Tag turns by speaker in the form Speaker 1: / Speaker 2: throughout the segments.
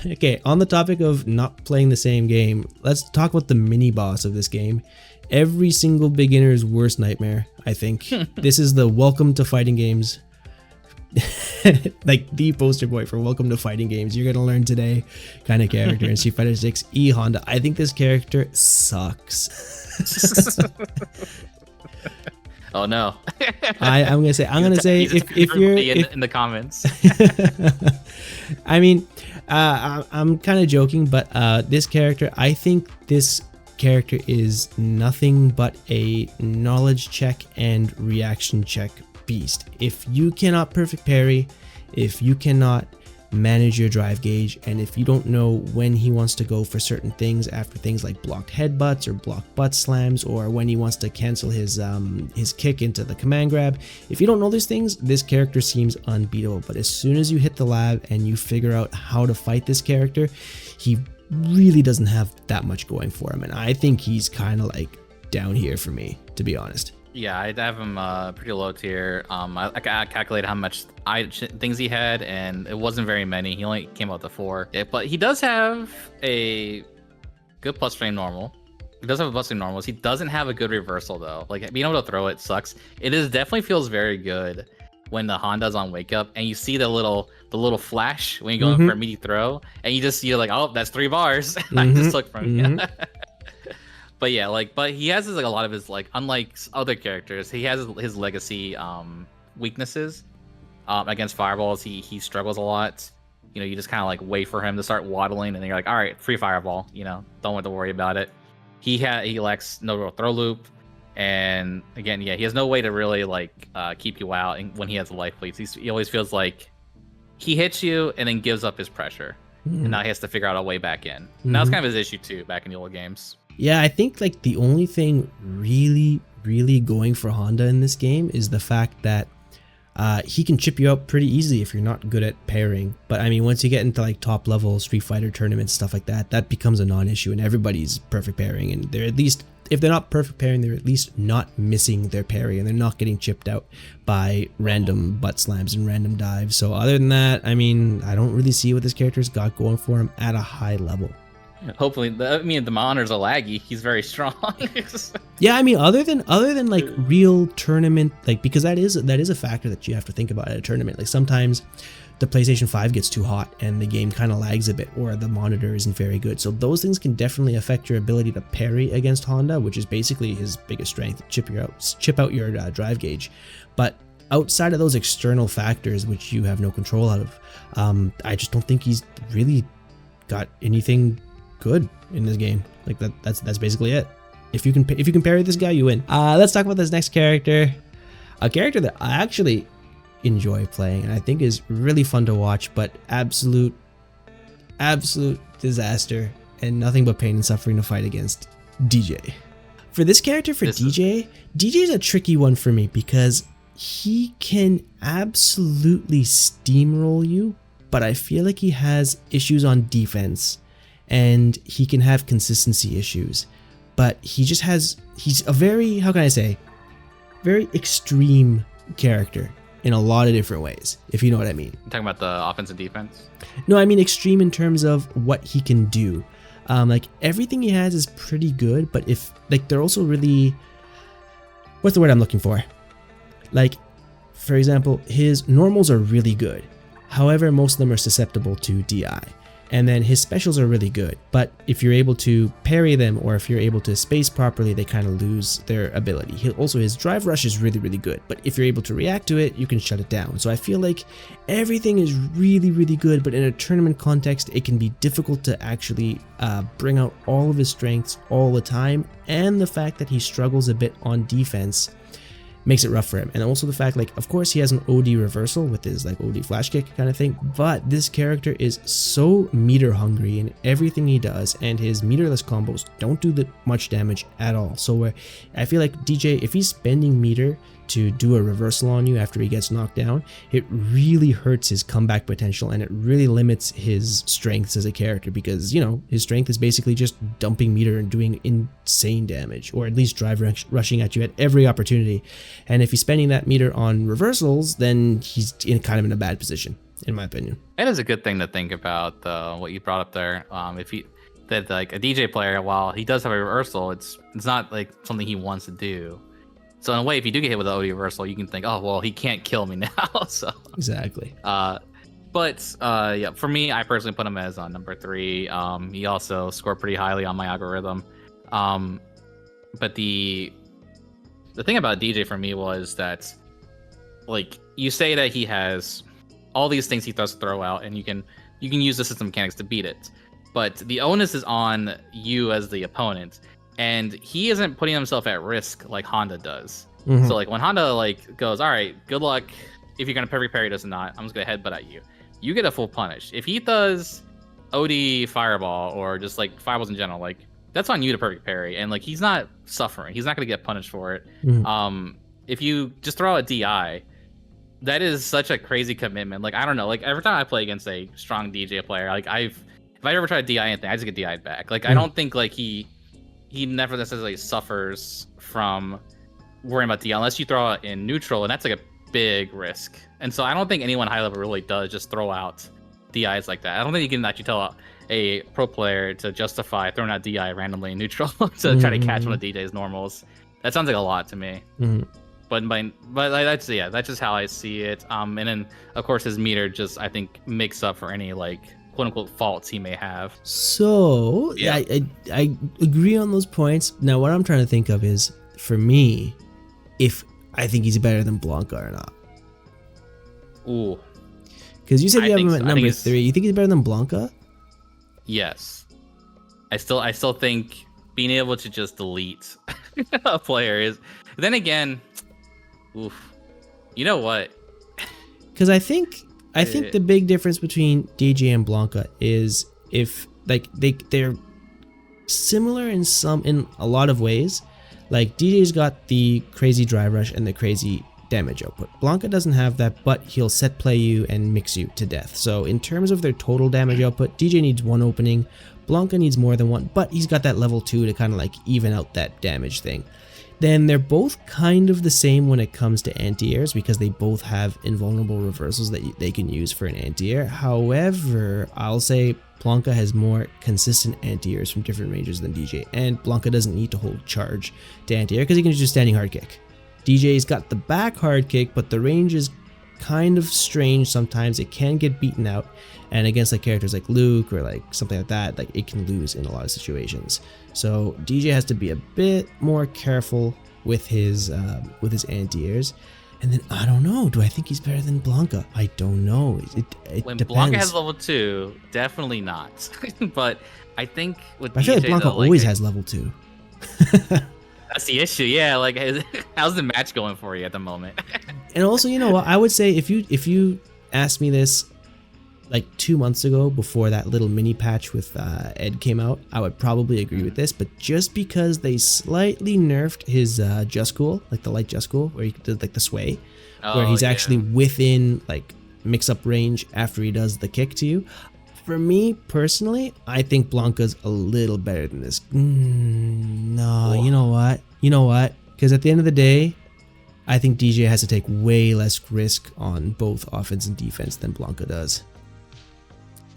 Speaker 1: Okay, on the topic of not playing the same game, let's talk about the mini boss of this game. Every single beginner's worst nightmare, I think. This is the welcome to fighting games. Like the poster boy for welcome to fighting games. You're gonna learn today kind of character in Street Fighter 6 E.Honda. I think this character sucks.
Speaker 2: Oh no.
Speaker 1: I'm gonna say if you're
Speaker 2: in the comments.
Speaker 1: I mean, I'm kind of joking, but this character, I think this character is nothing but a knowledge check and reaction check beast. If you cannot perfect parry, if you cannot manage your drive gauge, and if you don't know when he wants to go for certain things after things like blocked headbutts or blocked butt slams, or when he wants to cancel his kick into the command grab, if you don't know these things, this character seems unbeatable. But as soon as you hit the lab and you figure out how to fight this character, he really doesn't have that much going for him, and I think he's kind of like down here for me, to be honest.
Speaker 2: Yeah, I'd have him pretty low tier. I calculated how much things he had, and it wasn't very many. He only came out to 4. Yeah, but he does have a good plus frame normal. He does have a plus frame normals. He doesn't have a good reversal though. Like being able to throw it sucks. It is definitely feels very good when the Honda's on wake up and you see the little flash when you go in for a meaty throw, and you're like, oh, that's 3 bars. I just took from you. But yeah, but he has a lot of his, unlike other characters, he has his legacy weaknesses. Against fireballs, he struggles a lot. You just kind of wait for him to start waddling, and then you're like, all right, free fireball. Don't have to worry about it. He lacks no real throw loop, and again, yeah, he has no way to really keep you out. And when he has life leads, he always feels like he hits you and then gives up his pressure, and now he has to figure out a way back in. And that was kind of his issue too back in the old games.
Speaker 1: Yeah, I think the only thing really going for Honda in this game is the fact that he can chip you out pretty easily if you're not good at pairing. But I mean, once you get into top level Street Fighter tournaments, stuff like that, that becomes a non-issue, and everybody's perfect pairing, and they're at least, if they're not perfect pairing, they're at least not missing their parry, and they're not getting chipped out by random butt slams and random dives. So other than that, I mean, I don't really see what this character's got going for him at a high level.
Speaker 2: Hopefully, the monitors are laggy. He's very strong.
Speaker 1: Yeah, I mean, other than real tournament, because that is a factor that you have to think about at a tournament. Sometimes the PlayStation 5 gets too hot and the game kind of lags a bit, or the monitor isn't very good. So those things can definitely affect your ability to parry against Honda, which is basically his biggest strength: chip out your drive gauge. But outside of those external factors, which you have no control of, I just don't think he's really got anything good in this game. That's basically it. If you can parry this guy, you win. Let's talk about this next character, a character that I actually enjoy playing and I think is really fun to watch, but absolute disaster and nothing but pain and suffering to fight against. Deejay. For this character, Deejay is a tricky one for me because he can absolutely steamroll you, but I feel like he has issues on defense. And he can have consistency issues, but he's a very very extreme character in a lot of different ways, if you know what I mean.
Speaker 2: You're talking about the offense and defense?
Speaker 1: No, I mean extreme in terms of what he can do. Everything he has is pretty good, but if they're also really, what's the word I'm looking for? For example, his normals are really good. However, most of them are susceptible to DI. And then his specials are really good, but if you're able to parry them or if you're able to space properly, they kind of lose their ability. His drive rush is really good, but if you're able to react to it, you can shut it down. So I feel like everything is really good, but in a tournament context, it can be difficult to actually bring out all of his strengths all the time, and the fact that he struggles a bit on defense makes it rough for him. And also the fact, of course he has an OD reversal with his OD flash kick kind of thing, but this character is so meter hungry in everything he does, and his meterless combos don't do that much damage at all. So I feel like Deejay, if he's spending meter to do a reversal on you after he gets knocked down, it really hurts his comeback potential, and it really limits his strengths as a character, because his strength is basically just dumping meter and doing insane damage, or at least drive rushing at you at every opportunity. And if he's spending that meter on reversals, then he's kind of in a bad position. in my opinion.
Speaker 2: It is a good thing to think about, what you brought up there. If he that like a DJ player, while he does have a reversal, it's not like something he wants to do. So in a way, if you do get hit with an OD reversal, you can think, oh well, he can't kill me now. So
Speaker 1: Exactly.
Speaker 2: Yeah, for me, I personally put him as number 3. He also scored pretty highly on my algorithm. But the thing about DJ for me was that, like, you say that he has all these things he does throw out, and you can use the system mechanics to beat it. But the onus is on you as the opponent, and he isn't putting himself at risk like Honda does.
Speaker 1: Mhm.
Speaker 2: So like when Honda like goes, all right, good luck. If you're gonna parry does not, I'm just gonna headbutt at you. You get a full punish. If he does OD fireball or just like fireballs in general, like that's on you to perfect parry, and like he's not suffering. He's not gonna get punished for it.
Speaker 1: Mhm.
Speaker 2: If you just throw out DI, that is such a crazy commitment. Like I don't know, like every time I play against a strong DJ player, like if I ever try to DI anything, I just get DI'd back. Like I don't think like he never necessarily suffers from worrying about DI unless you throw out in neutral, and that's like a big risk. And so I don't think anyone high level really does just throw out DIs like that. I don't think you can actually tell a pro player to justify throwing out DI randomly in neutral to try to catch one of DJ's normals. That sounds like a lot to me. But that's just how I see it. And then of course his meter just, I think, makes up for any like quote unquote faults he may have.
Speaker 1: So
Speaker 2: Yeah.
Speaker 1: I agree on those points. Now what I'm trying to think of is, for me, if I think he's better than Blanca or not.
Speaker 2: Ooh.
Speaker 1: Because you said
Speaker 2: I
Speaker 1: you have
Speaker 2: think
Speaker 1: him at
Speaker 2: so. I
Speaker 1: number
Speaker 2: think
Speaker 1: 3. You think he's better than Blanca?
Speaker 2: Yes. I still think being able to just delete a player is. Then again, oof. You know what?
Speaker 1: Because I think the big difference between DJ and Blanca is if like they're similar in a lot of ways. Like DJ's got the crazy drive rush and the crazy damage output. Blanca doesn't have that, but he'll set play you and mix you to death. So in terms of their total damage output, DJ needs 1 opening, Blanca needs more than 1, but he's got that level 2 to kind of like even out that damage thing. Then they're both kind of the same when it comes to anti-airs, because they both have invulnerable reversals that they can use for an anti-air. However, I'll say Blanca has more consistent anti-airs from different ranges than DJ, and Blanca doesn't need to hold charge to anti-air because he can just standing hard kick. DJ's got the back hard kick, but the range is kind of strange sometimes. It can get beaten out, and against like characters like Luke or like something like that, like it can lose in a lot of situations. So DJ has to be a bit more careful with his anti-airs. And then I don't know, do I think he's better than Blanca? I don't know. It
Speaker 2: When
Speaker 1: depends.
Speaker 2: Blanca has level 2, definitely not. But I think with
Speaker 1: I feel like
Speaker 2: DJ,
Speaker 1: Blanca
Speaker 2: though, like,
Speaker 1: always has level 2.
Speaker 2: that's the issue. Yeah, like how's the match going for you at the moment?
Speaker 1: And also, you know what? I would say if you asked me this like 2 months ago, before that little mini patch with Ed came out, I would probably agree with this. But just because they slightly nerfed his Just Cool, like the light Just Cool, where he did like the sway, where he's actually within like mix-up range after he does the kick to you. For me personally, I think Blanca's a little better than this. No, you know what? Because at the end of the day, I think DJ has to take way less risk on both offense and defense than Blanca does.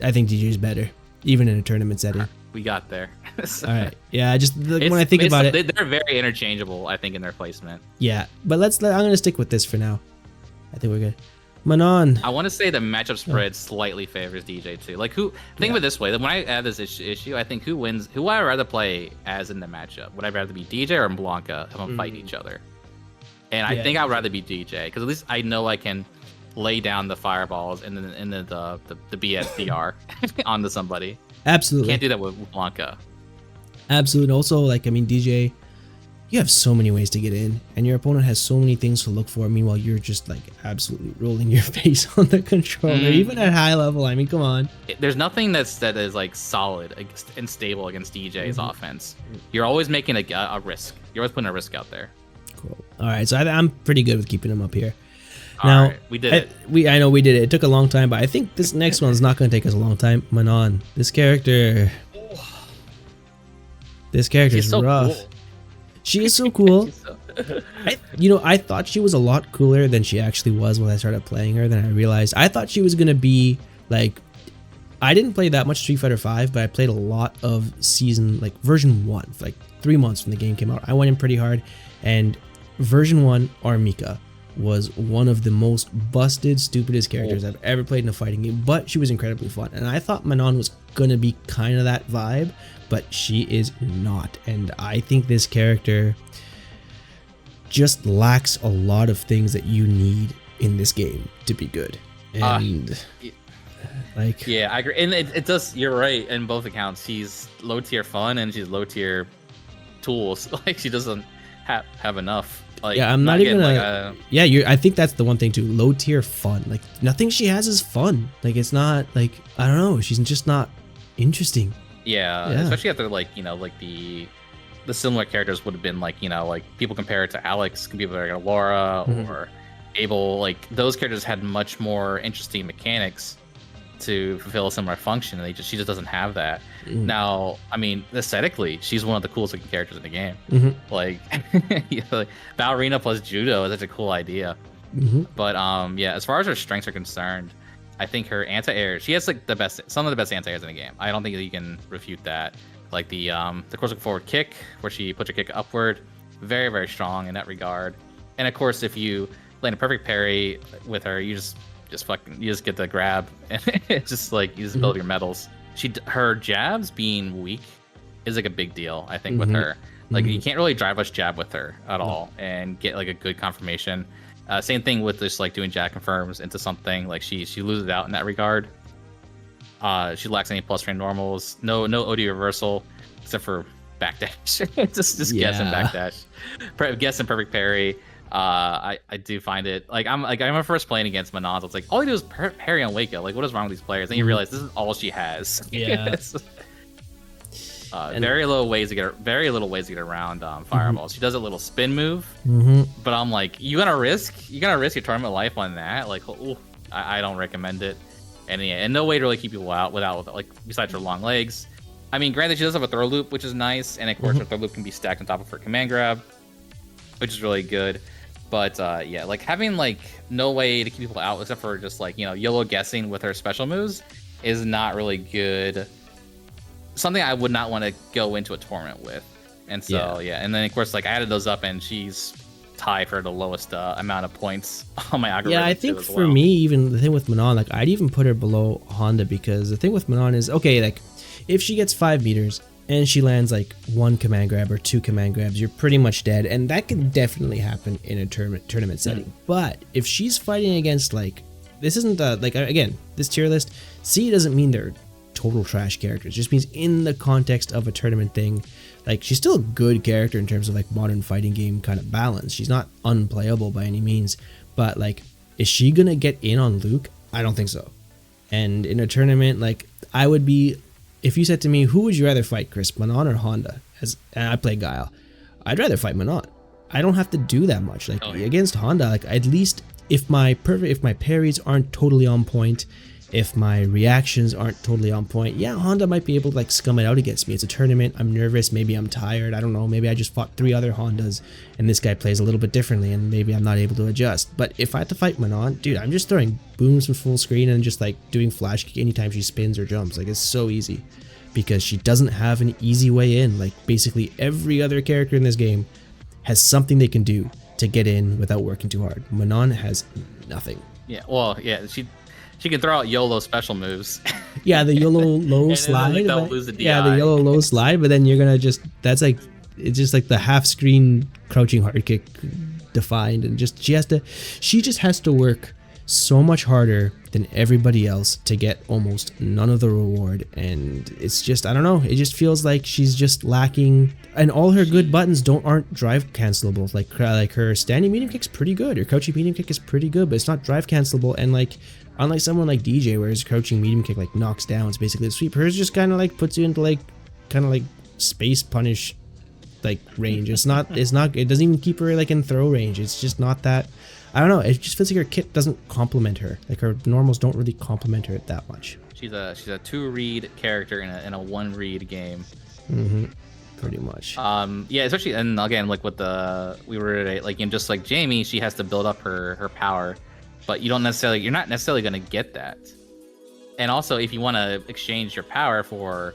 Speaker 1: I think DJ is better, even in a tournament setting.
Speaker 2: We got there.
Speaker 1: All right. Yeah, just when I think about it,
Speaker 2: they're very interchangeable, I think, in their placement.
Speaker 1: Yeah, but I'm going to stick with this for now. I think we're good. Manon.
Speaker 2: I want to say the matchup spread slightly favors DJ too. Like think of it this way: when I add this issue, I think who wins, who would I rather play as in the matchup? Would I rather be DJ or Blanca if I'm fighting each other? And I think I'd rather be DJ, because at least I know I can lay down the fireballs and then the BSDR onto somebody.
Speaker 1: Absolutely.
Speaker 2: Can't do that with Blanca.
Speaker 1: Absolutely. Also, like, I mean, DJ, you have so many ways to get in, and your opponent has so many things to look for. Meanwhile, you're just like absolutely rolling your face on the controller, even at high level. I mean, come on.
Speaker 2: There's nothing that is like solid and stable against DJ's offense. You're always making a risk. You're always putting a risk out there.
Speaker 1: Cool. All right, so I'm pretty good with keeping him up here.
Speaker 2: Now, right, we did it.
Speaker 1: I know we did it. It took a long time, but I think this next one's not going to take us a long time. Manon, this character is so rough.
Speaker 2: Cool.
Speaker 1: She is so cool. I thought she was a lot cooler than she actually was when I started playing her. Then I realized I thought she was gonna be like, I didn't play that much Street Fighter 5, but I played a lot of version 1 for like 3 months when the game came out. I went in pretty hard, and version 1 Armika was one of the most busted, stupidest characters I've ever played in a fighting game, but she was incredibly fun. And I thought Manon was gonna be kind of that vibe, but she is not. And I think this character just lacks a lot of things that you need in this game to be good. And
Speaker 2: yeah, I agree. And it does, you're right in both accounts. She's low tier fun and she's low tier tools. Like, she doesn't have enough. Like,
Speaker 1: yeah, I'm not even gonna. I think that's the one thing too. Low tier fun. Like, nothing she has is fun. Like, it's not like, I don't know. She's just not interesting.
Speaker 2: Yeah. Especially after like the similar characters would have been like people compare it to Alex, people like Laura or Abel. Like, those characters had much more interesting mechanics to fulfill a similar function, and she just doesn't have that. Now, I mean, aesthetically, she's one of the coolest looking characters in the game. Like, like ballerina plus judo is such a cool idea. But as far as her strengths are concerned, I think her anti-air, she has like some of the best anti-airs in the game. I don't think that you can refute that. Like the course forward kick, where she puts her kick upward, very, very strong in that regard. And of course, if you land a perfect parry with her, you just get the grab, and it's just like you just build your medals. Her jabs being weak is like a big deal, I think, with her. Like, you can't really drive rush jab with her at all and get like a good confirmation. Same thing with just like doing jab confirms into something. Like, she loses out in that regard. She lacks any plus frame normals, no OD reversal except for backdash. just guess and backdash, guess and perfect parry. I do find it like I'm first playing against Manon. So it's like all I do is parry on Waco. Like, what is wrong with these players? And you realize this is all she has.
Speaker 1: Yeah.
Speaker 2: Very little ways to get around fireballs. She does a little spin move, but I'm like, you gonna risk your tournament life on that? Like, I don't recommend it. And no way to really keep people out without, like, besides her long legs. I mean, granted, she does have a throw loop, which is nice, and of course her throw loop can be stacked on top of her command grab, which is really good. But like having like no way to keep people out except for just like YOLO guessing with her special moves is not really good. Something I would not want to go into a tournament with. And so and then of course, like, I added those up, and she's tied for the lowest amount of points on my algorithm.
Speaker 1: Yeah, I think for me, even the thing with Manon, like, I'd even put her below Honda, because the thing with Manon is, okay, like, if she gets 5 meters and she lands like 1 command grab or 2 command grabs, you're pretty much dead, and that can definitely happen in a tournament setting. But if she's fighting against, like, this isn't like, again, this tier list, C doesn't mean they're total trash characters. It just means in the context of a tournament thing, like, she's still a good character in terms of like modern fighting game kind of balance. She's not unplayable by any means, but like, is she gonna get in on Luke? I don't think so. And in a tournament, like, I would be, if you said to me, who would you rather fight, Chris, Manon or Honda? And I play Guile, I'd rather fight Manon. I don't have to do that much. Like, against Honda, like, at least if my parries aren't totally on point, if my reactions aren't totally on point, yeah, Honda might be able to like scum it out against me. It's a tournament, I'm nervous, maybe I'm tired, I don't know, maybe I just fought 3 other Hondas and this guy plays a little bit differently and maybe I'm not able to adjust. But if I have to fight Manon, dude, I'm just throwing booms from full screen and just like doing flash kick anytime she spins or jumps. Like, it's so easy because she doesn't have an easy way in. Like, basically every other character in this game has something they can do to get in without working too hard. Manon has nothing.
Speaker 2: Yeah, well, yeah, she can throw out YOLO special moves.
Speaker 1: Yeah, the YOLO low slide. Yeah, the YOLO low slide, but then you're gonna that's like, it's just like the half screen crouching hard kick defined, and just she just has to work so much harder than everybody else to get almost none of the reward. And it's just, I don't know, it just feels like she's just lacking, and all her good buttons aren't drive cancelable. Like her standing medium kick's pretty good, her crouching medium kick is pretty good, but it's not drive cancelable. And like, unlike someone like Deejay, where his crouching medium kick like knocks down, it's basically a sweep, hers just kind of like puts you into like kind of like space punish like range. It doesn't even keep her like in throw range. It's just not that, I don't know, it just feels like her kit doesn't complement her. Like, her normals don't really complement her that much.
Speaker 2: She's a 2 read character in a 1 read game.
Speaker 1: pretty much.
Speaker 2: Yeah, especially, and again, like with we were like in just like Jamie, she has to build up her power, but you're not necessarily gonna get that. And also, if you want to exchange your power for,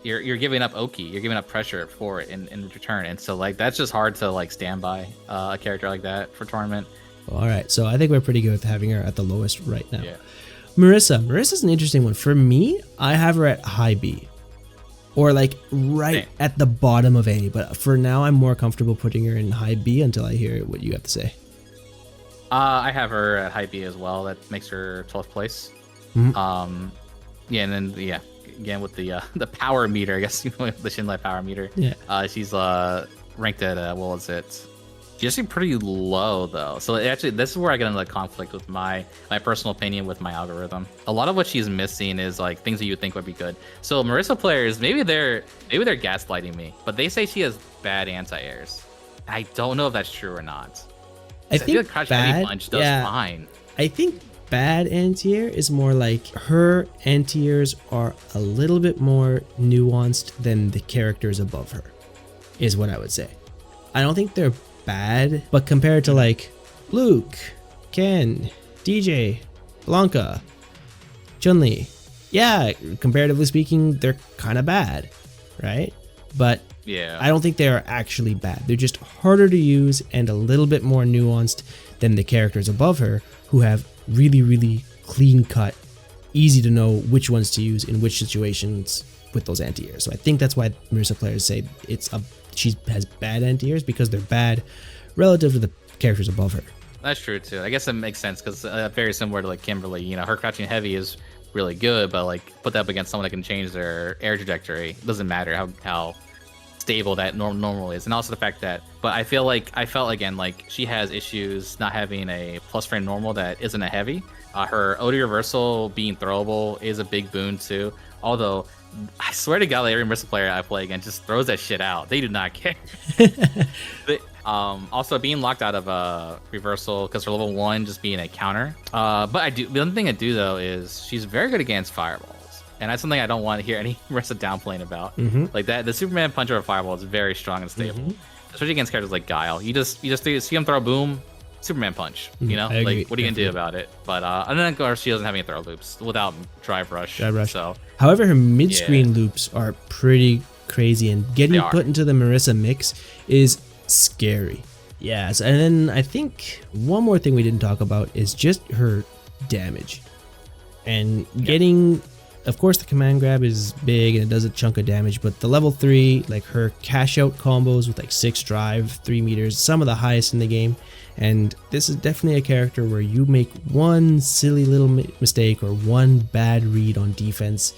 Speaker 2: you're giving up Oki, you're giving up pressure for it in return, and so like that's just hard to like stand by a character like that for tournament.
Speaker 1: All right, so I think we're pretty good with having her at the lowest right now.
Speaker 2: Yeah.
Speaker 1: Marisa's an interesting one. For me, I have her at high B. Or like right at the bottom of A, but for now I'm more comfortable putting her in high B until I hear what you have to say.
Speaker 2: I have her at high B as well. That makes her 12th place.
Speaker 1: Mm-hmm.
Speaker 2: Yeah, and then again with the power meter, I guess the Shinlad power meter.
Speaker 1: Yeah.
Speaker 2: She's ranked at what was it? She's actually pretty low though. So actually, this is where I get into the conflict with my personal opinion with my algorithm. A lot of what she's missing is like things that you would think would be good. So Marisa players, maybe they're gaslighting me, but they say she has bad anti-airs. I don't know if that's true or not.
Speaker 1: I think
Speaker 2: like Crouch Heavy Punch does fine.
Speaker 1: I think bad anti-air is more like her anti-airs are a little bit more nuanced than the characters above her, is what I would say. I don't think they're bad, but compared to like Luke, Ken, Deejay, Blanca, Chun-Li, yeah, comparatively speaking, they're kind of bad, right? But
Speaker 2: yeah,
Speaker 1: I don't think they are actually bad. They're just harder to use and a little bit more nuanced than the characters above her, who have really, really clean cut, easy to know which ones to use in which situations with those anti-airs. So I think that's why Marisa players say she has bad anti-airs, because they're bad relative to the characters above her.
Speaker 2: That's true too. I guess it makes sense because very similar to like Kimberly, her crouching heavy is really good, but like put that up against someone that can change their air trajectory, it doesn't matter how stable that normal is. And also the fact that, but I felt again like she has issues not having a plus frame normal that isn't a heavy. Her OD reversal being throwable is a big boon too, although I swear to God, like every Marisa player I play against just throws that shit out. They do not care. Also being locked out of reversal because her level 1 just being a counter. But the other thing I do though is she's very good against fireballs, and that's something I don't want to hear any Marisa downplaying about.
Speaker 1: Mm-hmm.
Speaker 2: Like that, the Superman punch over fireball is very strong and stable, especially against characters like Guile. You just see him throw boom, Superman punch. Like what are you gonna do about it? But and then of course she doesn't have any throw loops without drive rush. So,
Speaker 1: however, her mid-screen loops are pretty crazy, and getting put into the Marisa mix is scary. Yes, and then I think one more thing we didn't talk about is just her damage, and getting. Of course, the command grab is big and it does a chunk of damage, but the level 3, like her cash out combos with like 6 drive, 3 meters, some of the highest in the game. And this is definitely a character where you make one silly little mistake or one bad read on defense,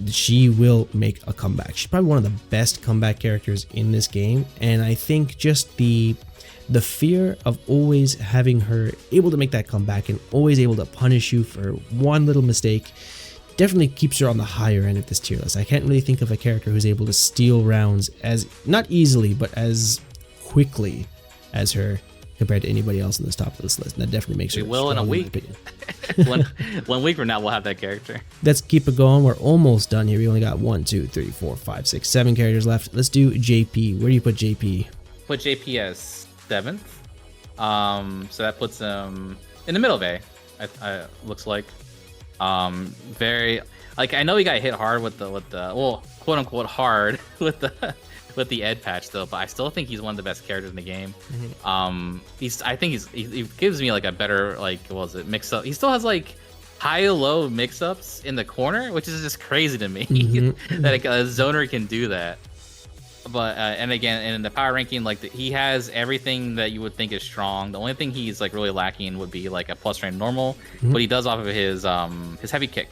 Speaker 1: she will make a comeback. She's probably one of the best comeback characters in this game. And I think just the fear of always having her able to make that comeback and always able to punish you for one little mistake definitely keeps her on the higher end of this tier list. I can't really think of a character who's able to steal rounds as, not easily, but as quickly as her compared to anybody else in this top of this list. And that definitely makes her
Speaker 2: will in a week. one week from now, we'll have that character.
Speaker 1: Let's keep it going. We're almost done here. We only got 1, 2, 3, 4, 5, 6, 7 characters left. Let's do JP. Where do you put JP?
Speaker 2: Put JP as 7th. So that puts him in the middle of A. Looks like. Very like, I know he got hit hard with the well, quote unquote hard with the ed patch though, but I still think he's one of the best characters in the game. He gives me like a better, like, what was it, mix up. He still has like high-low mix-ups in the corner, which is just crazy to me that a zoner can do that. But and again, in the power ranking, like he has everything that you would think is strong. The only thing he's like really lacking would be like a plus frame normal, but he does off of his heavy kick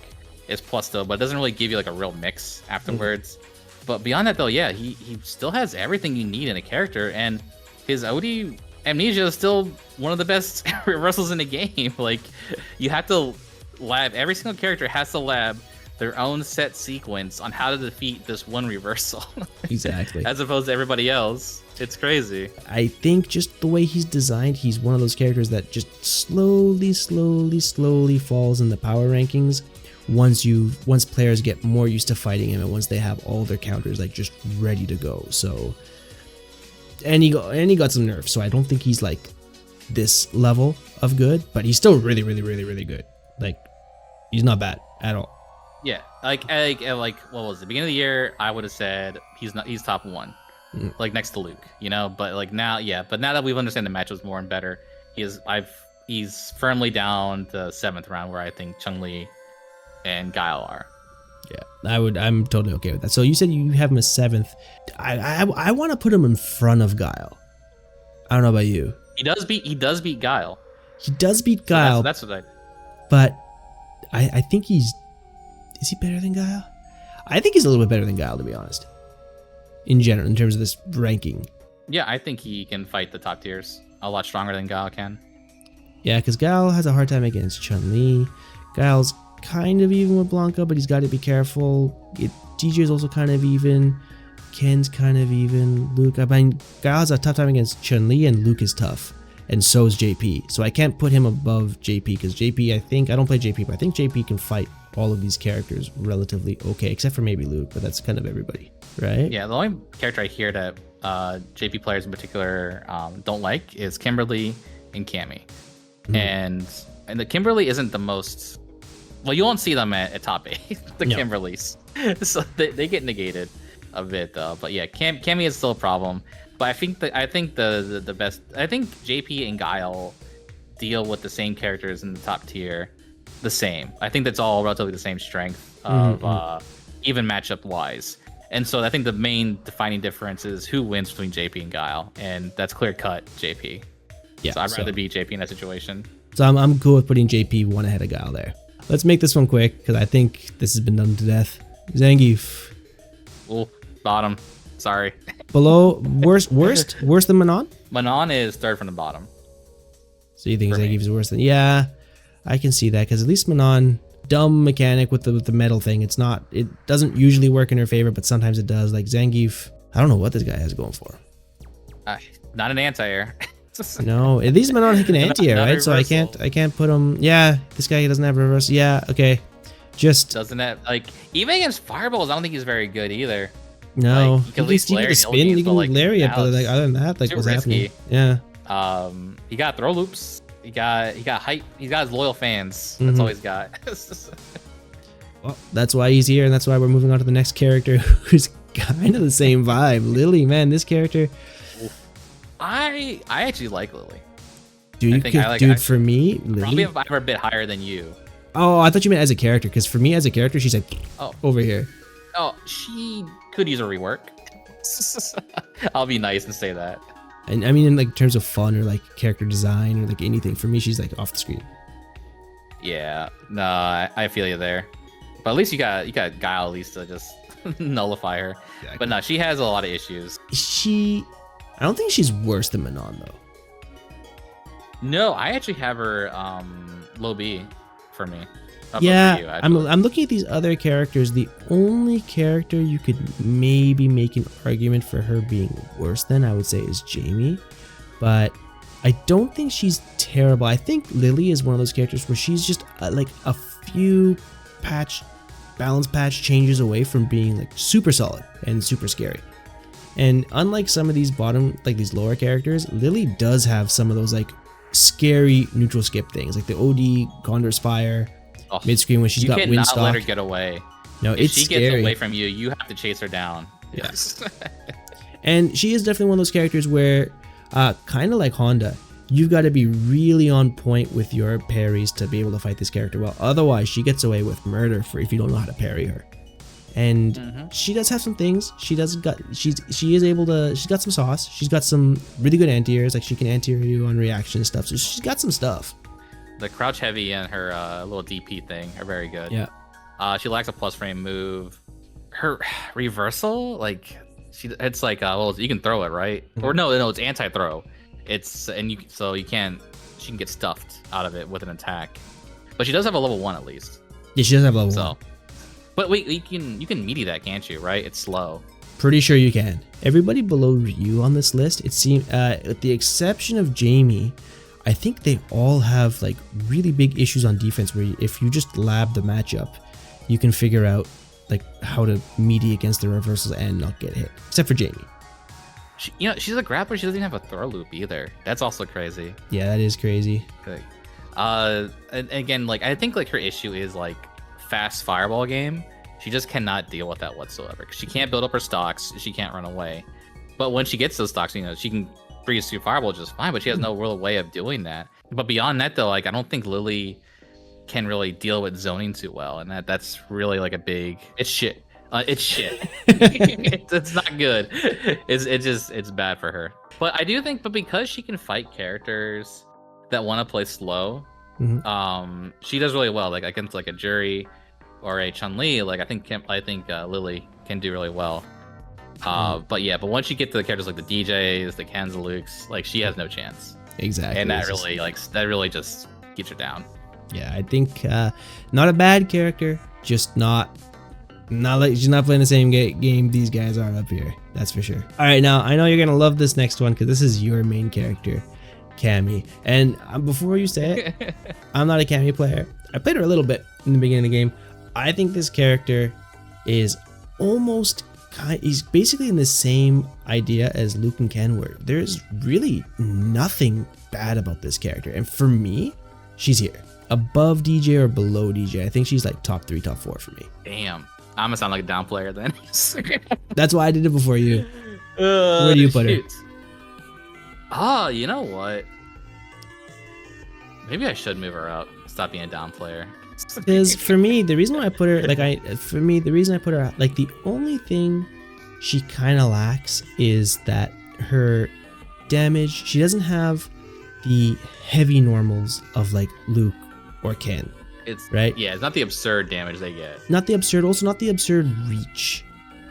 Speaker 2: is plus though, but it doesn't really give you like a real mix afterwards. But beyond that though, yeah, he still has everything you need in a character, and his OD Amnesia is still one of the best reversals in the game. Like, you have to lab, every single character has to lab their own set sequence on how to defeat this one reversal.
Speaker 1: Exactly.
Speaker 2: As opposed to everybody else. It's crazy.
Speaker 1: I think just the way he's designed, he's one of those characters that just slowly falls in the power rankings, once players get more used to fighting him and once they have all their counters like just ready to go. So and he got some nerfs, so I don't think he's like this level of good, but he's still really good. Like he's not bad at all.
Speaker 2: Yeah, like what was it? Beginning of the year, I would have said he's top 1, like next to Luke, you know. But like now, yeah. But now that we've understand the matchups more and better, he's firmly down the 7th round where I think Chun-Li and Guile are.
Speaker 1: Yeah, I'm totally okay with that. So you said you have him as 7th. I want to put him in front of Guile. I don't know about you.
Speaker 2: He does beat Guile.
Speaker 1: He does beat Guile.
Speaker 2: So that's what
Speaker 1: But I think is he better than Guile? I think he's a little bit better than Guile, to be honest. In general, in terms of this ranking.
Speaker 2: Yeah, I think he can fight the top tiers a lot stronger than Guile can.
Speaker 1: Yeah, because Guile has a hard time against Chun-Li. Guile's kind of even with Blanca, but he's got to be careful. Deejay's also kind of even. Ken's kind of even. Luke, I mean, Guile has a tough time against Chun-Li, and Luke is tough. And so is JP. So I can't put him above JP, because JP, I don't play JP, but I think JP can fight all of these characters relatively okay, except for maybe Luke, but that's kind of everybody, right?
Speaker 2: Yeah, the only character I hear that JP players in particular don't like is Kimberly and Cammy. And the Kimberly isn't the most... Well, you won't see them at top 8, the Kimberlys. So they get negated a bit, though. But yeah, Cammy is still a problem. But I think the best... I think JP and Guile deal with the same characters in the top tier the same. I think that's all relatively the same strength of even matchup wise. And so I think the main defining difference is who wins between JP and Guile, and that's clear cut JP. Yeah, so I'd rather be JP in that situation. So
Speaker 1: I'm cool with putting JP 1 ahead of Guile there. Let's make this one quick because I think this has been done to death. Zangief.
Speaker 2: Oh, bottom. Sorry.
Speaker 1: Below worse than Manon?
Speaker 2: Manon is 3rd from the bottom.
Speaker 1: So you think Zangief is worse than? Yeah, I can see that because at least Manon, dumb mechanic with the metal thing. It doesn't usually work in her favor, but sometimes it does. Like Zangief, I don't know what this guy has going for.
Speaker 2: Not an anti-air.
Speaker 1: No, at least Manon can anti-air, right? So I can't put him. Yeah, this guy doesn't have reverse. Yeah, okay. Just
Speaker 2: doesn't have like even against fireballs. I don't think he's very good either.
Speaker 1: No,
Speaker 2: like, at least
Speaker 1: he can spin, he can lariat, but like other than that, like what's happening? Yeah.
Speaker 2: He got throw loops. He got hype. He's got his loyal fans. That's all he's got.
Speaker 1: Well, that's why he's here, and that's why we're moving on to the next character, who's kind of the same vibe. Lily, man, this character.
Speaker 2: I actually like Lily.
Speaker 1: Dude, for me, Lily,
Speaker 2: probably if I were a bit higher than you.
Speaker 1: Oh, I thought you meant as a character, because for me as a character, she's like over here.
Speaker 2: Oh, she could use a rework. I'll be nice and say that.
Speaker 1: And I mean, in like terms of fun or like character design or like anything, for me, she's like off the screen.
Speaker 2: Yeah, no, I feel you there. But at least you got Guile at least to just nullify her. Exactly. But no, she has a lot of issues.
Speaker 1: I don't think she's worse than Manon though.
Speaker 2: No, I actually have her low B for me.
Speaker 1: Yeah, I'm looking at these other characters. The only character you could maybe make an argument for her being worse than, I would say, is Jamie. But I don't think she's terrible. I think Lily is one of those characters where she's just like a few balance patch changes away from being like super solid and super scary. And unlike some of these these lower characters, Lily does have some of those like scary neutral skip things, like the OD Condor Spire mid screen when she's got Windstock. You cannot let
Speaker 2: her get away.
Speaker 1: No,
Speaker 2: if she gets away from you, you have to chase her down.
Speaker 1: Yes. And she is definitely one of those characters where, kind of like Honda, you've got to be really on point with your parries to be able to fight this character well. Otherwise, she gets away with murder if you don't know how to parry her. And she does have some things. She's got some sauce. She's got some really good anti-airs, like she can anti-air you on reaction and stuff. So she's got some stuff.
Speaker 2: The crouch heavy and her little DP thing are very good.
Speaker 1: Yeah.
Speaker 2: She lacks a plus frame move. Her reversal, like it's like you can throw it, right? Or no, it's anti-throw. She can get stuffed out of it with an attack. But she does have a level 1 at least.
Speaker 1: Yeah, she does have level 1.
Speaker 2: But wait, you can meaty that, can't you? Right? It's slow.
Speaker 1: Pretty sure you can. Everybody below Ryu on this list, it seems, with the exception of Jamie, I think they all have like really big issues on defense. Where if you just lab the matchup, you can figure out like how to meaty against the reversals and not get hit, except for Jamie.
Speaker 2: She's a grappler. She doesn't even have a throw loop either. That's also crazy.
Speaker 1: Yeah, that is crazy.
Speaker 2: And again, like I think like her issue is like fast fireball game. She just cannot deal with that whatsoever. She can't build up her stocks. She can't run away. But when she gets those stocks, she can freeze through fireball just fine. But she has no real way of doing that. But beyond that, though, like I don't think Lily can really deal with zoning too well, and that's really like a big. It's shit. It's shit. It's not good. It's bad for her. But I do think, because she can fight characters that want to play slow, she does really well. Like against like a Jury or a Chun-Li, like I think Lily can do really well. But once you get to the characters like the DJs, the Kens, the Lukes, like she has no chance.
Speaker 1: Exactly.
Speaker 2: And that really just gets her down.
Speaker 1: Yeah, I think not a bad character, just not like she's not playing the same game these guys are up here. That's for sure. All right, now I know you're gonna love this next one because this is your main character, Cammy. And before you say it, I'm not a Cammy player. I played her a little bit in the beginning of the game. I think this character is he's basically in the same idea as Luke and Ken, where there's really nothing bad about this character. And for me, she's here. Above DJ or below DJ. I think she's like top 3, top 4 for me.
Speaker 2: Damn. I'm gonna sound like a down player then.
Speaker 1: That's why I did it before you. Where do you put her?
Speaker 2: Oh, you know what? Maybe I should move her up. Stop being a down player.
Speaker 1: Because for me, the reason why I put her like the only thing she kind of lacks is that her damage. She doesn't have the heavy normals of like Luke or Ken.
Speaker 2: It's
Speaker 1: right.
Speaker 2: Yeah, it's not the absurd damage they get.
Speaker 1: Not the absurd reach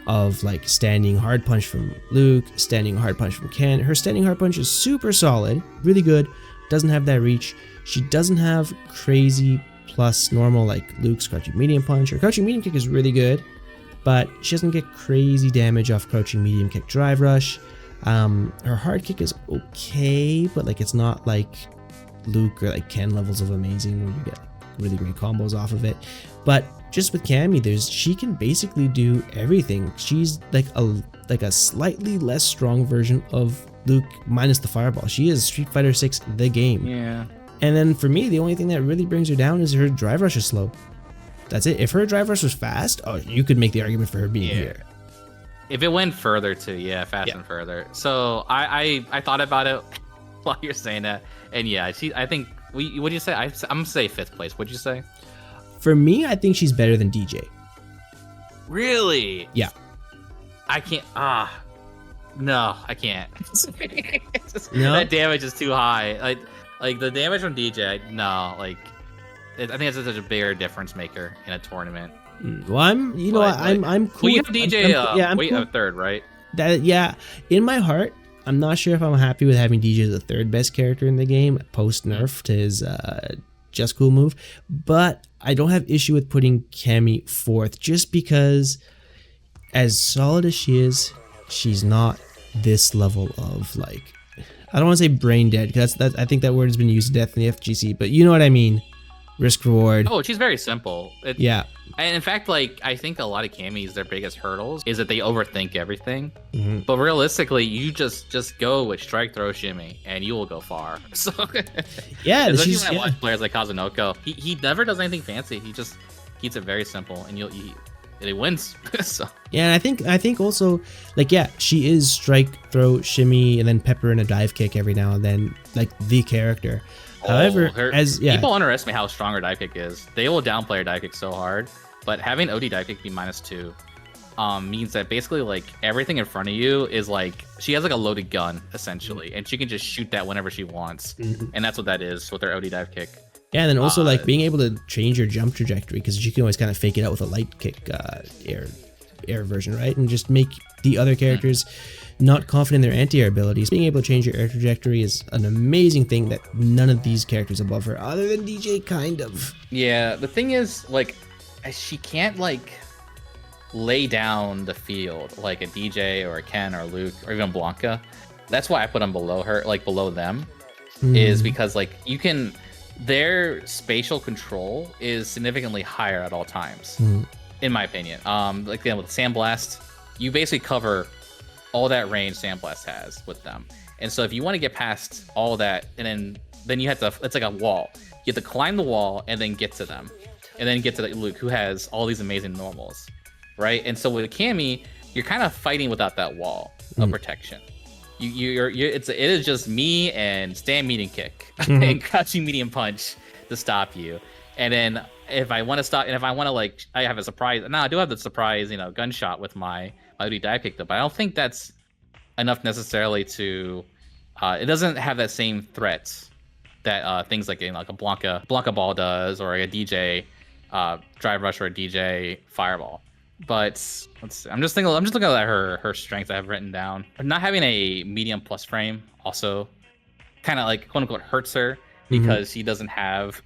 Speaker 1: of like standing hard punch from Luke, standing hard punch from Ken. Her standing hard punch is super solid, really good. Doesn't have that reach. She doesn't have crazy plus normal like Luke's crouching medium punch. Her crouching medium kick is really good, but she doesn't get crazy damage off crouching medium kick drive rush. Her hard kick is okay, but like it's not like Luke or like Ken levels of amazing where you get really great combos off of it. But just with Cammy, she can basically do everything. She's like a slightly less strong version of Luke minus the fireball. She is Street Fighter 6 the game.
Speaker 2: Yeah.
Speaker 1: And then for me, the only thing that really brings her down is her drive rush is slow. That's it. If her drive rush was fast, you could make the argument for her being here.
Speaker 2: If it went further too, fast and further. So I thought about it while you're saying that, and I think what do you say? I'm gonna say 5th place. What'd you say?
Speaker 1: For me, I think she's better than DJ.
Speaker 2: Really?
Speaker 1: Yeah.
Speaker 2: I can't. No, I can't.
Speaker 1: No?
Speaker 2: That damage is too high. Like the damage from DJ. No, like I think it's such a bigger difference maker in a tournament.
Speaker 1: Well, I'm cool.
Speaker 2: Well, you have DJ. I'm cool. 3rd, right?
Speaker 1: In my heart, I'm not sure if I'm happy with having DJ as the 3rd best character in the game post nerf to his Just Cool move, but I don't have issue with putting Cammy 4th just because, as solid as she is, she's not this level of like, I don't want to say brain dead because that's I think that word has been used to death in the FGC, but you know what I mean. Risk reward.
Speaker 2: Oh, she's very simple.
Speaker 1: Yeah.
Speaker 2: And in fact, like I think a lot of Cammys, their biggest hurdles is that they overthink everything.
Speaker 1: Mm-hmm.
Speaker 2: But realistically, you just go with strike, throw, shimmy, and you will go far. So especially when I watch players like Kazunoko, he never does anything fancy. He just keeps it very simple, and he wins. So
Speaker 1: yeah, and I think also like she is strike, throw, shimmy, and then pepper in a dive kick every now and then, like the character. However, people underestimate how strong her dive kick is. They will downplay her dive kick so hard, but having OD dive kick be -2 means that basically like everything in front of you is like she has like a loaded gun essentially, and she can just shoot that whenever she wants, and that's what that is with her OD dive kick. Yeah, and then also like being able to change your jump trajectory because you can always kind of fake it out with a light kick air version, right? And just make the other characters not confident in their anti-air abilities. Being able to change your air trajectory is an amazing thing that none of these characters above her, other than DJ, kind of.
Speaker 2: Yeah, the thing is, like, she can't, like, lay down the field like a DJ or a Ken or Luke or even Blanca. That's why I put them below her, like, below them, is because, like, you can their spatial control is significantly higher at all times, in my opinion. Like with Sandblast, you basically cover all that range Sandblast has with them. And so if you want to get past all that, and then you have to, it's like a wall. You have to climb the wall and then get to them. And then get to Luke, who has all these amazing normals, right? And so with Cammy, you're kind of fighting without that wall of protection. It is just me and stand medium kick and crouching medium punch to stop you. And then if I want to stop, and if I want to like, I have a surprise. Now I do have the surprise, gunshot with my OD dive kick, but I don't think that's enough necessarily to. It doesn't have that same threat that things like a Blanca ball does, or a Deejay drive rush, or a Deejay fireball. But let's see. I'm just looking at her strength I have written down. Not having a medium plus frame also kind of like quote unquote hurts her, because she doesn't have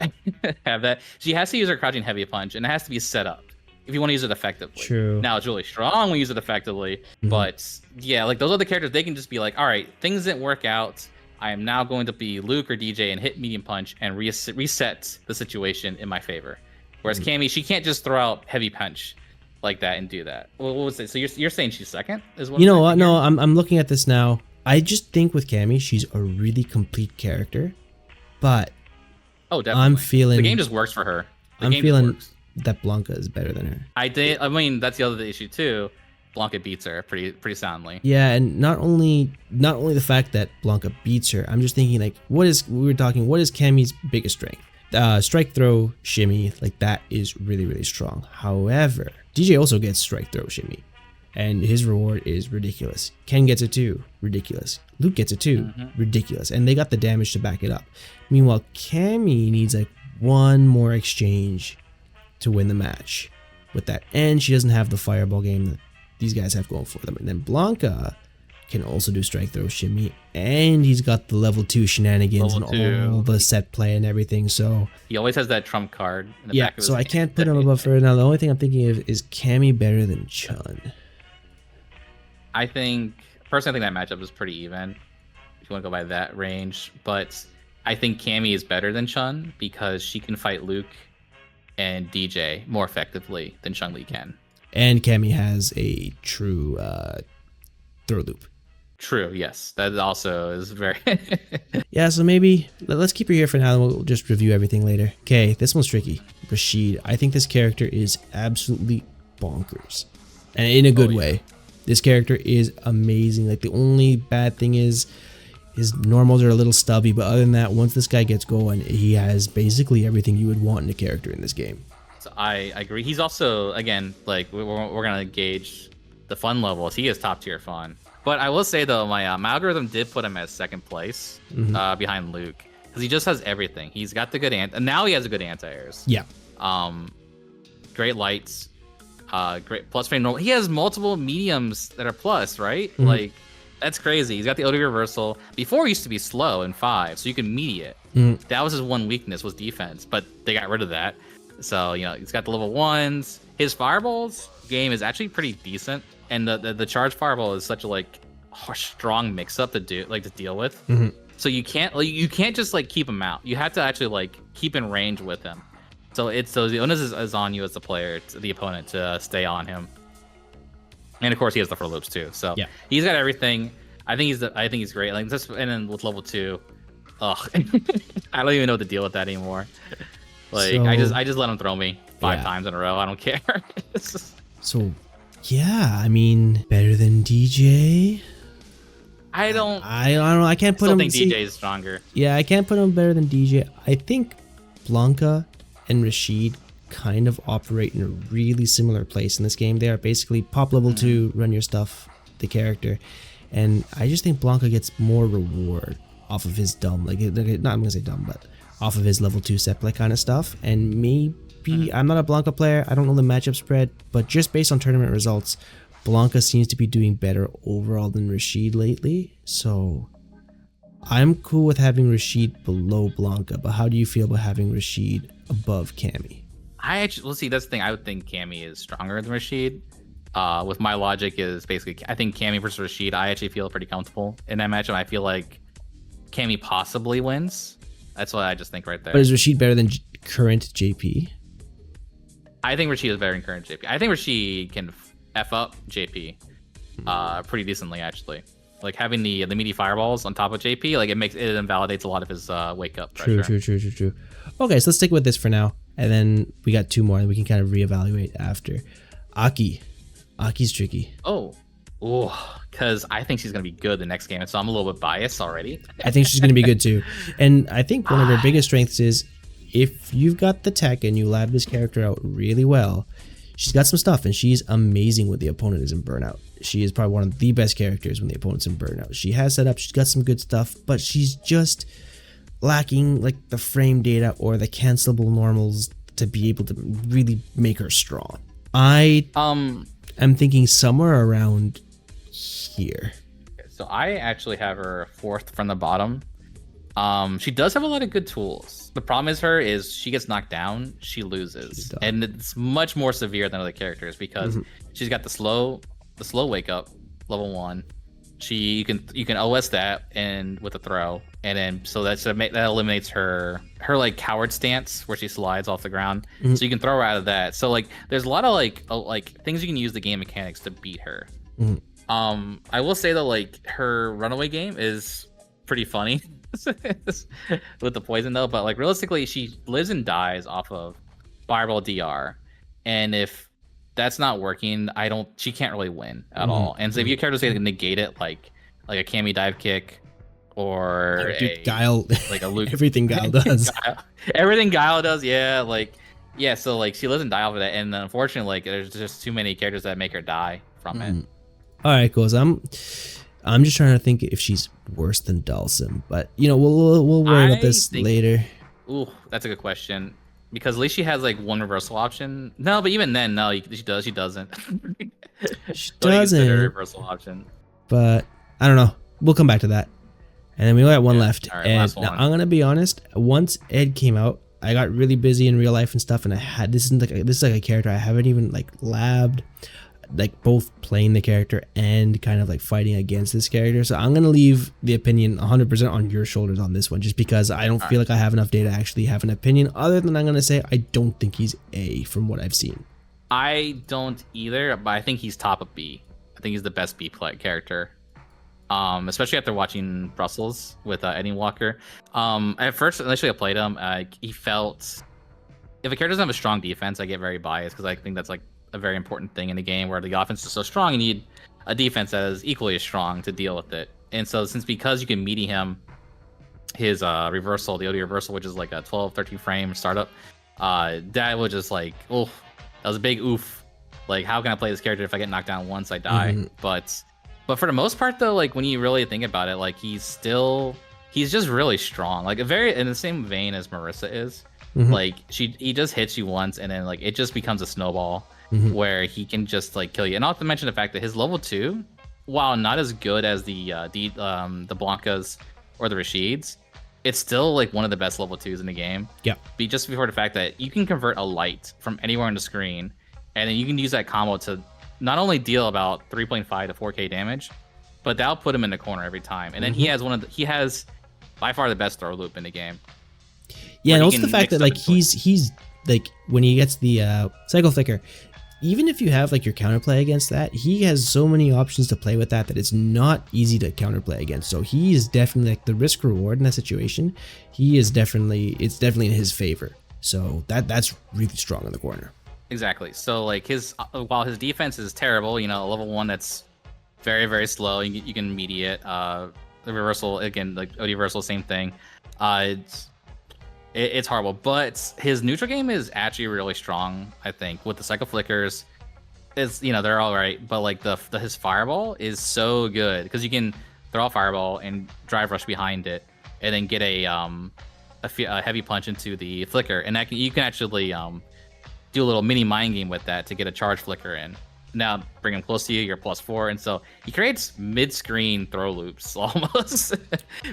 Speaker 2: that. She has to use her crouching heavy punch, and it has to be set up if you want to use it effectively. True. Now it's really strong when you use it effectively, but yeah, like those other characters, they can just be like, all right, things didn't work out. I am now going to be Luke or Deejay and hit medium punch and reset the situation in my favor. Whereas Cammy, she can't just throw out heavy punch like that and do that. What was it? So you're saying she's second? Is what?
Speaker 1: You know what? No, I'm looking at this now. I just think with Cammy, she's a really complete character, but
Speaker 2: definitely.
Speaker 1: I'm feeling
Speaker 2: the game just works for her.
Speaker 1: I'm feeling that Blanca is better than her.
Speaker 2: I mean, that's the other issue too. Blanca beats her pretty soundly.
Speaker 1: Yeah, and not only the fact that Blanca beats her, I'm just thinking like, what is Cammy's biggest strength? Strike, throw, shimmy, like that is really, really strong. However, Deejay also gets strike, throw, shimmy, and his reward is ridiculous. Ken gets it too, ridiculous. Luke gets it too, ridiculous, and they got the damage to back it up. Meanwhile, Cammy needs like one more exchange to win the match with that, and she doesn't have the fireball game that these guys have going for them. And then Blanca can also do strike, throw, shimmy, and he's got the level 2 shenanigans and all the set play and everything. So
Speaker 2: he always has that trump card in the
Speaker 1: back
Speaker 2: of his
Speaker 1: so I can't put him above her. Now the only thing I'm thinking of is Cammy better than Chun.
Speaker 2: I think personally, I think that matchup is pretty even if you want to go by that range, but I think Cammy is better than Chun because she can fight Luke and Deejay more effectively than Chun-Li can.
Speaker 1: And Cammy has a true throw loop.
Speaker 2: True, yes. That also is very...
Speaker 1: Yeah, so maybe let's keep her here for now, and we'll just review everything later. Okay, this one's tricky. Rashid. I think this character is absolutely bonkers. And in a good way. This character is amazing. Like, the only bad thing is his normals are a little stubby, but other than that, once this guy gets going, he has basically everything you would want in a character in this game.
Speaker 2: So I agree. He's also, again, like, we're going to gauge the fun levels. He is top tier fun. But I will say, though, my algorithm did put him at second place behind Luke, because he just has everything. He's got the good and now he has a good anti-airs.
Speaker 1: Yeah.
Speaker 2: Great lights, great plus frame normal. He has multiple mediums that are plus, right? Like, that's crazy. He's got the OD reversal. Before he used to be slow in 5, so you can media it. That was his one weakness, was defense, but they got rid of that. So, he's got the level 1s. His fireballs game is actually pretty decent. And the charge fireball is such a like strong mix up to deal with. So you can't just like keep him out. You have to actually like keep in range with him. So the onus is on you as the player, the opponent, to stay on him. And of course he has the for loops too. So yeah, he's got everything. I think he's great. Like this, and then with level 2, I don't even know what to deal with that anymore. Like so, I just let him throw me 5 times in a row. I don't care.
Speaker 1: So. Yeah, I mean, better than Deejay.
Speaker 2: I don't
Speaker 1: know. I can't put him.
Speaker 2: I think Deejay is stronger.
Speaker 1: Yeah, I can't put him better than Deejay. I think Blanca and Rashid kind of operate in a really similar place in this game. They are basically pop level 2, run your stuff, the character, and I just think Blanca gets more reward off of his dumb, not I'm gonna say dumb, but off of his level 2 set play kind of stuff, and maybe. I'm not a Blanca player, I don't know the matchup spread, but just based on tournament results, Blanca seems to be doing better overall than Rashid lately, so I'm cool with having Rashid below Blanca, but how do you feel about having Rashid above Cammy?
Speaker 2: Let's see, that's the thing, I would think Cammy is stronger than Rashid. With my logic is basically, I think Cammy versus Rashid, I actually feel pretty comfortable in that matchup. I feel like Cammy possibly wins. That's what I just think right there.
Speaker 1: But is Rashid better than current JP?
Speaker 2: I think Rashid is better than current JP. I think Rashid can F up JP pretty decently, actually. Like having the meaty fireballs on top of JP, like it invalidates a lot of his wake up pressure.
Speaker 1: True. Okay, so let's stick with this for now, and then we got 2 more, and we can kind of reevaluate after. Aki's tricky.
Speaker 2: Because I think she's gonna be good the next game, and so I'm a little bit biased already.
Speaker 1: I think she's gonna be good too, and I think one of her biggest strengths is if you've got the tech and you lab this character out really well. She's got some stuff, and she's amazing when the opponent is in burnout. She is probably one of the best characters when the opponent's in burnout. She has set up, she's got some good stuff, but she's just lacking like the frame data or the cancelable normals to be able to really make her strong. I am thinking somewhere around here.
Speaker 2: So I actually have her 4th from the bottom. She does have a lot of good tools. The problem is she gets knocked down, she loses, and it's much more severe than other characters because she's got the slow wake up, level 1. You can OS that and with a throw, and then so that eliminates her like coward stance where she slides off the ground. So you can throw her out of that. So like there's a lot of like things you can use the game mechanics to beat her. I will say though, like her runaway game is pretty funny. With the poison though, but like realistically she lives and dies off of fireball DR, and if that's not working, she can't really win at all. And so if your character's gonna negate it like a Cammy dive kick or
Speaker 1: Guile,
Speaker 2: like a Luke,
Speaker 1: everything Guile does.
Speaker 2: Everything Guile does, yeah, so like she lives and die off of that, and unfortunately like there's just too many characters that make her die from it.
Speaker 1: All right, cool. So I'm just trying to think if she's worse than Dalsim, but you know we'll worry about this later.
Speaker 2: Ooh, that's a good question because at least she has like one reversal option. No, but even then, no, she doesn't. She doesn't. Reversal option.
Speaker 1: But I don't know. We'll come back to that, and then we got one left.
Speaker 2: All right,
Speaker 1: and
Speaker 2: last one.
Speaker 1: Now, I'm gonna be honest. Once Ed came out, I got really busy in real life and stuff, and this is like a character I haven't even like labbed. Like both playing the character and kind of like fighting against this character. So I'm going to leave the opinion 100% on your shoulders on this one, just because I don't feel like I have enough data to actually have an opinion, other than I'm going to say I don't think he's A from what I've seen.
Speaker 2: I don't either, but I think he's top of B. I think he's the best B play character. Especially after watching Brussels with Eddie Walker. At first, initially I played him, he felt, if a character doesn't have a strong defense, I get very biased because I think that's like a very important thing in the game where the offense is so strong, you need a defense that is equally as strong to deal with it. And so because you can meaty him, his reversal, the OD reversal, which is like a 12-13 frame startup, that was just like, that was a big oof. Like, how can I play this character if I get knocked down once I die? But for the most part though, like when you really think about it, like he's just really strong. Like in the same vein as Marisa is. Like he just hits you once and then like it just becomes a snowball. Where he can just like kill you. And not to mention the fact that his level 2, while not as good as the Blankas or the Rashids, it's still like one of the best level 2s in the game.
Speaker 1: Yeah.
Speaker 2: Just before the fact that you can convert a light from anywhere on the screen, and then you can use that combo to not only deal about 3.5 to 4k damage, but that'll put him in the corner every time. And then he has by far the best throw loop in the game.
Speaker 1: Yeah, and also the fact that like he's like when he gets the cycle flicker, even if you have like your counterplay against that, he has so many options to play with that it's not easy to counterplay against. So he is definitely like the risk reward in that situation. It's definitely in his favor. So that's really strong in the corner.
Speaker 2: Exactly. So like while his defense is terrible, you know, a level 1 that's very, very slow, you can mediate. The reversal again, like OD reversal, same thing. It's horrible, but his neutral game is actually really strong. I think with the cycle flickers, they're all right, but like his fireball is so good because you can throw a fireball and drive rush behind it, and then get a heavy punch into the flicker, and you can actually do a little mini mind game with that to get a charge flicker in. Now bring him close to you, you're +4, and so he creates mid-screen throw loops almost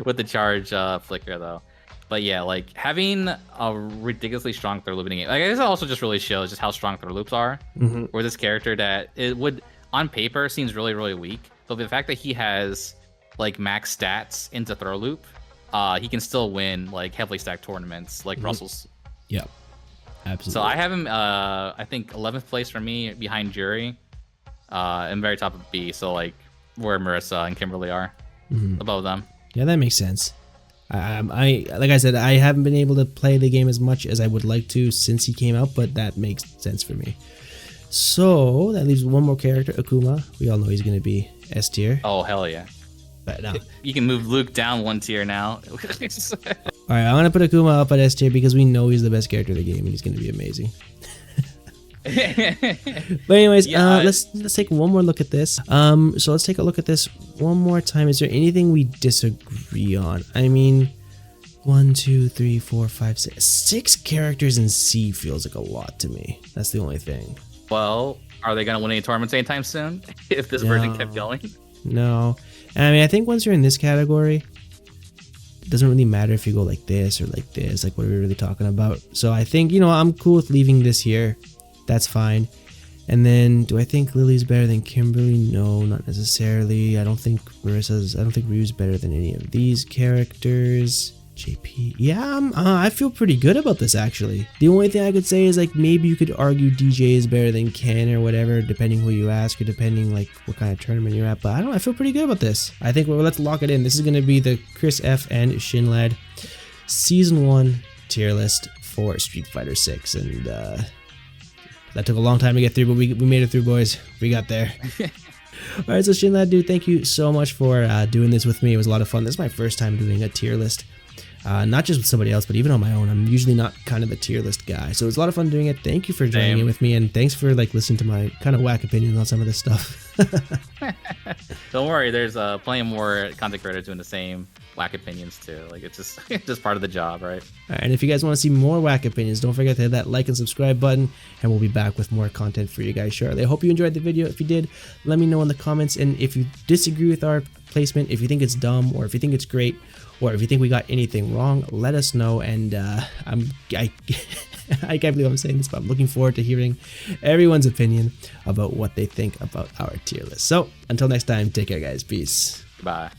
Speaker 2: with the charge flicker though. But yeah, like having a ridiculously strong throw loop in the game, like, I guess it also just really shows just how strong throw loops are. Where this character that it would on paper seems really, really weak, but the fact that he has like max stats into throw loop he can still win like heavily stacked tournaments like Russell's.
Speaker 1: Yep. Absolutely.
Speaker 2: So I have him, I think 11th place for me behind Jury, and very top of B. So like where Marisa and Kimberly are, above them.
Speaker 1: Yeah, that makes sense. I like I said, I haven't been able to play the game as much as I would like to since he came out, but that makes sense for me. So that leaves one more character, Akuma. We all know he's going to be S tier.
Speaker 2: Oh hell yeah!
Speaker 1: But no.
Speaker 2: You can move Luke down 1 tier now.
Speaker 1: All right, I'm gonna put Akuma up at S tier because we know he's the best character of the game and he's gonna be amazing. But anyways, let's take one more look at this. So let's take a look at this one more time. Is there anything we disagree on? I mean, 1, 2, 3, 4, 5, 6. 6 characters in C feels like a lot to me. That's the only thing.
Speaker 2: Well, are they gonna win any tournaments anytime soon? If this version kept going?
Speaker 1: No. I mean, I think once you're in this category, it doesn't really matter if you go like this or like this. Like, what are we really talking about? So I think, you know, I'm cool with leaving this here. That's fine. And then, do I think Lily's better than Kimberly? No, not necessarily. I don't think Ryu's better than any of these characters. JP. Yeah, I feel pretty good about this, actually. The only thing I could say is, like, maybe you could argue Deejay is better than Ken or whatever, depending who you ask or depending, like, what kind of tournament you're at. But I don't know, I feel pretty good about this. I think, well, let's lock it in. This is going to be the Chris F and Shinlad Season 1 tier list for Street Fighter 6. And, that took a long time to get through, but we made it through, boys. We got there. Alright, so Shinlad, dude, thank you so much for doing this with me. It was a lot of fun. This is my first time doing a tier list. Not just with somebody else, but even on my own. I'm usually not kind of the tier list guy. So it was a lot of fun doing it. Thank you for joining in with me, and thanks for like listening to my kind of whack opinions on some of this stuff.
Speaker 2: Don't worry, there's plenty more content creators doing the same whack opinions too. Like, it's just it's just part of the job, right?
Speaker 1: All right, and if you guys want to see more whack opinions, don't forget to hit that like and subscribe button, and we'll be back with more content for you guys shortly. I hope you enjoyed the video. If you did, let me know in the comments, and if you disagree with our placement, if you think it's dumb, or if you think it's great, or if you think we got anything wrong, let us know. And I can't believe I'm saying this, but I'm looking forward to hearing everyone's opinion about what they think about our tier list. So until next time, take care, guys. Peace.
Speaker 2: Bye.